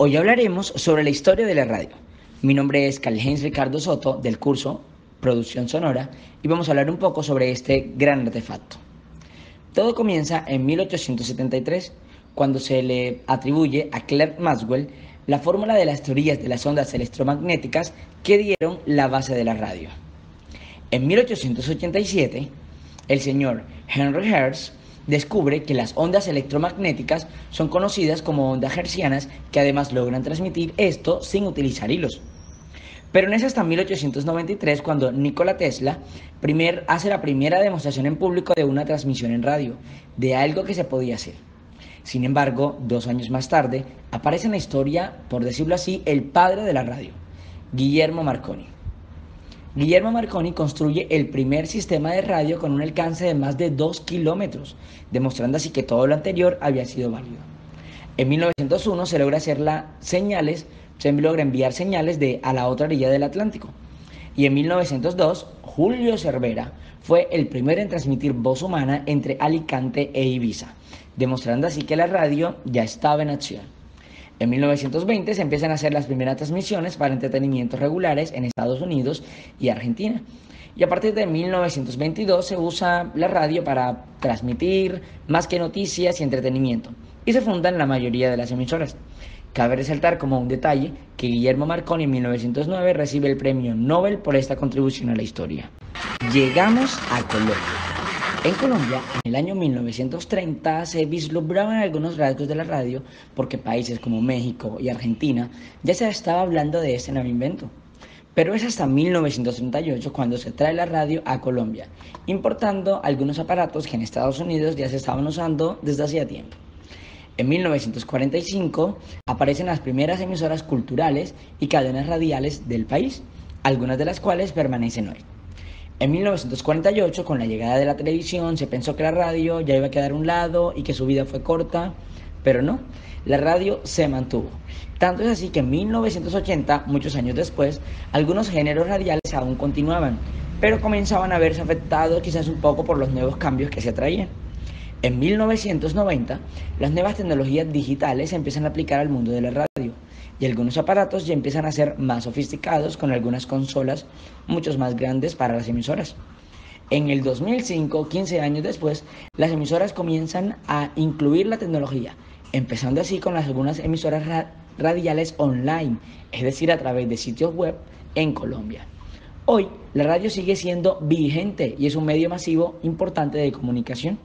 Hoy hablaremos sobre la historia de la radio. Mi nombre es Carl-Heinz Ricardo Soto del curso Producción Sonora y vamos a hablar un poco sobre este gran artefacto. Todo comienza en 1873, cuando se le atribuye a Clerk Maxwell la fórmula de las teorías de las ondas electromagnéticas que dieron la base de la radio. En 1887, el señor Henry Hertz descubre que las ondas electromagnéticas son conocidas como ondas hertzianas, que además logran transmitir esto sin utilizar hilos. Pero no es hasta 1893 cuando Nikola Tesla hace la primera demostración en público de una transmisión en radio, de algo que se podía hacer. Sin embargo, 2 años más tarde, aparece en la historia, por decirlo así, el padre de la radio, Guillermo Marconi. Guillermo Marconi construye el primer sistema de radio con un alcance de más de 2 kilómetros, demostrando así que todo lo anterior había sido válido. En 1901 se logra enviar señales a la otra orilla del Atlántico. Y en 1902, Julio Cervera fue el primero en transmitir voz humana entre Alicante e Ibiza, demostrando así que la radio ya estaba en acción. En 1920 se empiezan a hacer las primeras transmisiones para entretenimientos regulares en Estados Unidos y Argentina. Y a partir de 1922 se usa la radio para transmitir más que noticias y entretenimiento. Y se fundan la mayoría de las emisoras. Cabe resaltar como un detalle que Guillermo Marconi en 1909 recibe el premio Nobel por esta contribución a la historia. Llegamos a Colombia. En Colombia, en el año 1930, se vislumbraban algunos rasgos de la radio porque países como México y Argentina ya se estaba hablando de este nuevo invento. Pero es hasta 1938 cuando se trae la radio a Colombia, importando algunos aparatos que en Estados Unidos ya se estaban usando desde hacía tiempo. En 1945 aparecen las primeras emisoras culturales y cadenas radiales del país, algunas de las cuales permanecen hoy. En 1948, con la llegada de la televisión, se pensó que la radio ya iba a quedar a un lado y que su vida fue corta, pero no, la radio se mantuvo. Tanto es así que en 1980, muchos años después, algunos géneros radiales aún continuaban, pero comenzaban a verse afectados quizás un poco por los nuevos cambios que se traían. En 1990, las nuevas tecnologías digitales se empiezan a aplicar al mundo de la radio y algunos aparatos ya empiezan a ser más sofisticados con algunas consolas mucho más grandes para las emisoras. En el 2005, 15 años después, las emisoras comienzan a incluir la tecnología, empezando así con algunas emisoras radiales online, es decir, a través de sitios web en Colombia. Hoy, la radio sigue siendo vigente y es un medio masivo importante de comunicación.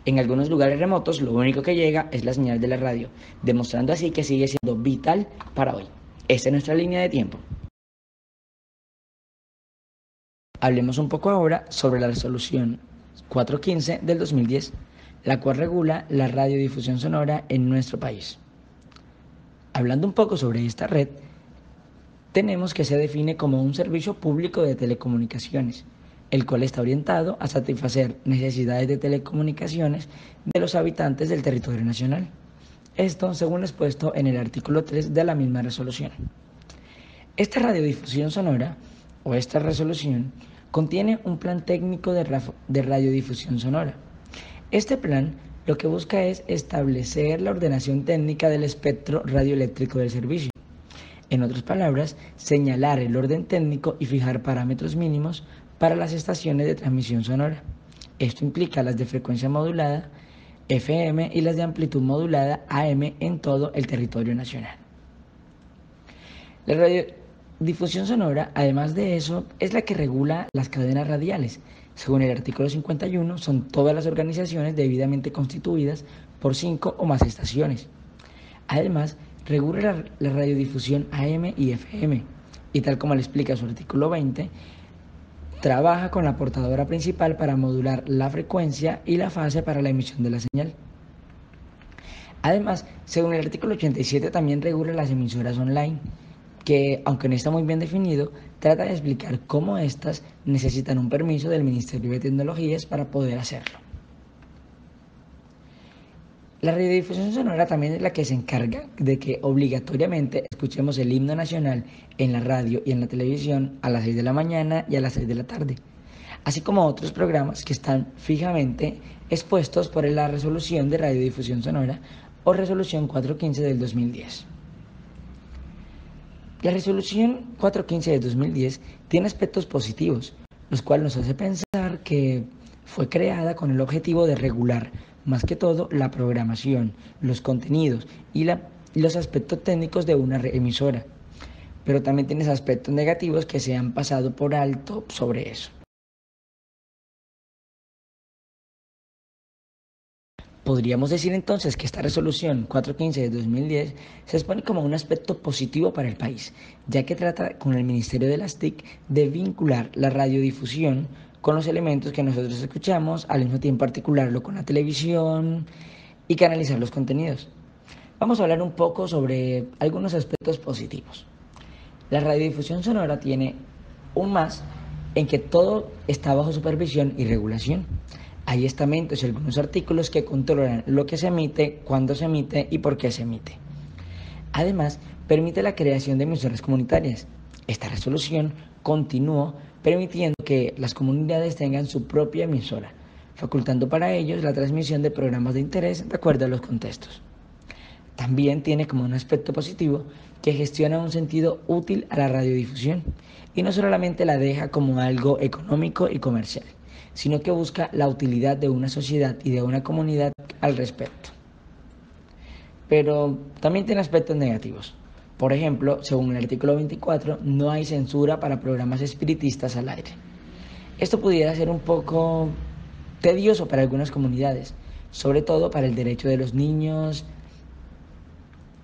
En algunos lugares remotos, lo único que llega es la señal de la radio, demostrando así que sigue siendo vital para hoy. Esta es nuestra línea de tiempo. Hablemos un poco ahora sobre la resolución 415 del 2010, la cual regula la radiodifusión sonora en nuestro país. Hablando un poco sobre esta red, tenemos que se define como un servicio público de telecomunicaciones, el cual está orientado a satisfacer necesidades de telecomunicaciones de los habitantes del territorio nacional. Esto según lo expuesto en el artículo 3 de la misma resolución. Esta radiodifusión sonora, o esta resolución, contiene un plan técnico de radiodifusión sonora. Este plan lo que busca es establecer la ordenación técnica del espectro radioeléctrico del servicio. En otras palabras, señalar el orden técnico y fijar parámetros mínimos para las estaciones de transmisión sonora. Esto implica las de frecuencia modulada, FM, y las de amplitud modulada, AM, en todo el territorio nacional. La radiodifusión sonora, además de eso, es la que regula las cadenas radiales. Según el artículo 51, son todas las organizaciones debidamente constituidas por 5 o más estaciones. Además, regula la radiodifusión AM y FM, y tal como le explica su artículo 20, trabaja con la portadora principal para modular la frecuencia y la fase para la emisión de la señal. Además, según el artículo 87, también regula las emisoras online, que, aunque no está muy bien definido, trata de explicar cómo éstas necesitan un permiso del Ministerio de Tecnologías para poder hacerlo. La radiodifusión sonora también es la que se encarga de que obligatoriamente escuchemos el himno nacional en la radio y en la televisión a las 6 de la mañana y a las 6 de la tarde, así como otros programas que están fijamente expuestos por la resolución de radiodifusión sonora o resolución 415 del 2010. La resolución 415 de 2010 tiene aspectos positivos, los cuales nos hace pensar que fue creada con el objetivo de regular, más que todo, la programación, los contenidos y los aspectos técnicos de una emisora. Pero también tienes aspectos negativos que se han pasado por alto sobre eso. Podríamos decir entonces que esta resolución 415 de 2010 se expone como un aspecto positivo para el país, ya que trata con el Ministerio de las TIC de vincular la radiodifusión con los elementos que nosotros escuchamos, al mismo tiempo articularlo con la televisión y canalizar los contenidos. Vamos a hablar un poco sobre algunos aspectos positivos. La radiodifusión sonora tiene un más en que todo está bajo supervisión y regulación. Hay estamentos y algunos artículos que controlan lo que se emite, cuándo se emite y por qué se emite. Además, permite la creación de emisoras comunitarias. Esta resolución continuó permitiendo que las comunidades tengan su propia emisora, facultando para ellos la transmisión de programas de interés de acuerdo a los contextos. También tiene como un aspecto positivo que gestiona un sentido útil a la radiodifusión y no solamente la deja como algo económico y comercial, sino que busca la utilidad de una sociedad y de una comunidad al respecto. Pero también tiene aspectos negativos. Por ejemplo, según el artículo 24, no hay censura para programas espiritistas al aire. Esto pudiera ser un poco tedioso para algunas comunidades, sobre todo para el derecho de los niños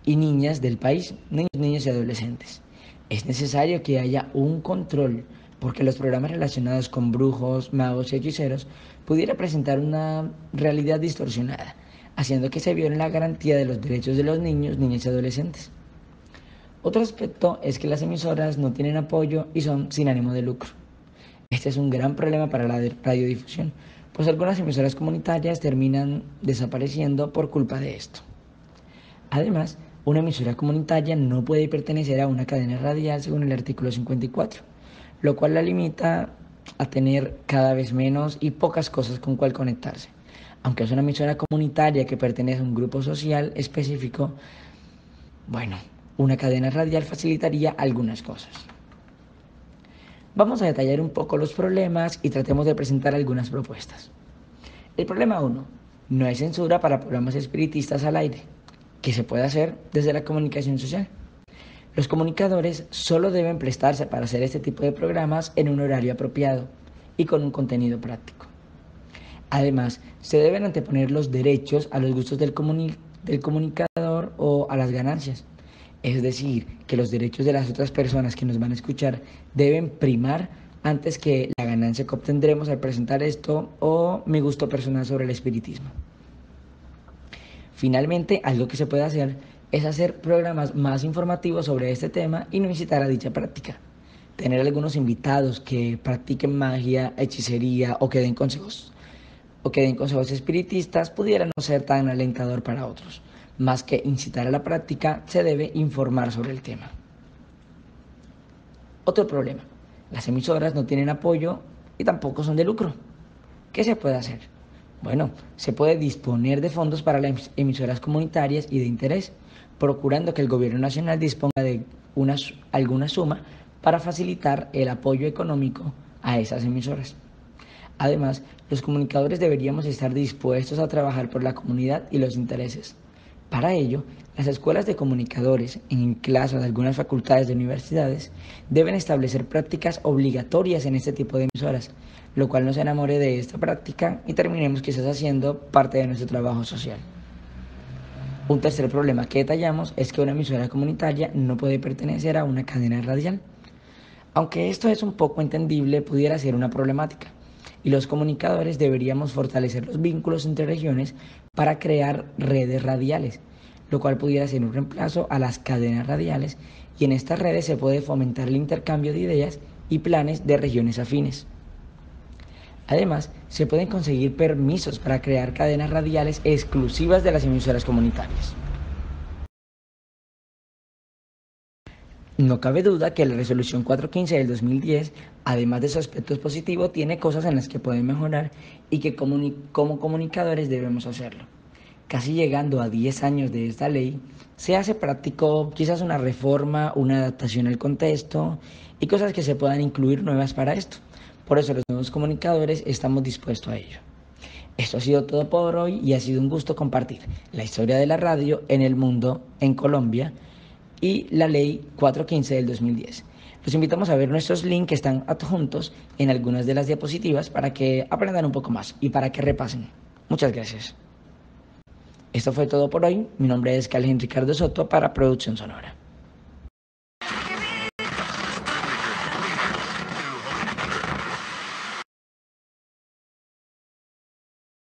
y niñas del país, niños y adolescentes. Es necesario que haya un control, porque los programas relacionados con brujos, magos y hechiceros pudiera presentar una realidad distorsionada, haciendo que se viole la garantía de los derechos de los niños, niñas y adolescentes. Otro aspecto es que las emisoras no tienen apoyo y son sin ánimo de lucro. Este es un gran problema para la radiodifusión, pues algunas emisoras comunitarias terminan desapareciendo por culpa de esto. Además, una emisora comunitaria no puede pertenecer a una cadena radial según el artículo 54, lo cual la limita a tener cada vez menos y pocas cosas con cual conectarse. Aunque es una emisora comunitaria que pertenece a un grupo social específico, bueno, una cadena radial facilitaría algunas cosas. Vamos a detallar un poco los problemas y tratemos de presentar algunas propuestas. El problema 1. No hay censura para programas espiritistas al aire, que se puede hacer desde la comunicación social. Los comunicadores solo deben prestarse para hacer este tipo de programas en un horario apropiado y con un contenido práctico. Además, se deben anteponer los derechos a los gustos del comunicador o a las ganancias. Es decir, que los derechos de las otras personas que nos van a escuchar deben primar antes que la ganancia que obtendremos al presentar esto o mi gusto personal sobre el espiritismo. Finalmente, algo que se puede hacer es hacer programas más informativos sobre este tema y no incitar a dicha práctica. Tener algunos invitados que practiquen magia, hechicería o que den consejos espiritistas pudiera no ser tan alentador para otros. Más que incitar a la práctica, se debe informar sobre el tema. Otro problema, las emisoras no tienen apoyo y tampoco son de lucro. ¿Qué se puede hacer? Bueno, se puede disponer de fondos para las emisoras comunitarias y de interés, procurando que el gobierno nacional disponga de alguna suma para facilitar el apoyo económico a esas emisoras. Además, los comunicadores deberíamos estar dispuestos a trabajar por la comunidad y los intereses. Para ello, las escuelas de comunicadores, en clase de algunas facultades de universidades, deben establecer prácticas obligatorias en este tipo de emisoras, lo cual nos enamore de esta práctica y terminemos quizás haciendo parte de nuestro trabajo social. Un tercer problema que detallamos es que una emisora comunitaria no puede pertenecer a una cadena radial. Aunque esto es un poco entendible, pudiera ser una problemática, y los comunicadores deberíamos fortalecer los vínculos entre regiones para crear redes radiales, lo cual pudiera ser un reemplazo a las cadenas radiales, y en estas redes se puede fomentar el intercambio de ideas y planes de regiones afines. Además, se pueden conseguir permisos para crear cadenas radiales exclusivas de las emisoras comunitarias. No cabe duda que la resolución 415 del 2010, además de sus aspectos positivos, tiene cosas en las que pueden mejorar y que como comunicadores debemos hacerlo. casi llegando a 10 años de esta ley, se hace práctico quizás una reforma, una adaptación al contexto y cosas que se puedan incluir nuevas para esto. Por eso los nuevos comunicadores estamos dispuestos a ello. Esto ha sido todo por hoy y ha sido un gusto compartir la historia de la radio en el mundo, en Colombia y la ley 415 del 2010. Los invitamos a ver nuestros links que están adjuntos en algunas de las diapositivas para que aprendan un poco más y para que repasen. Muchas gracias. Esto fue todo por hoy. Mi nombre es Calvin Ricardo Soto para Producción Sonora.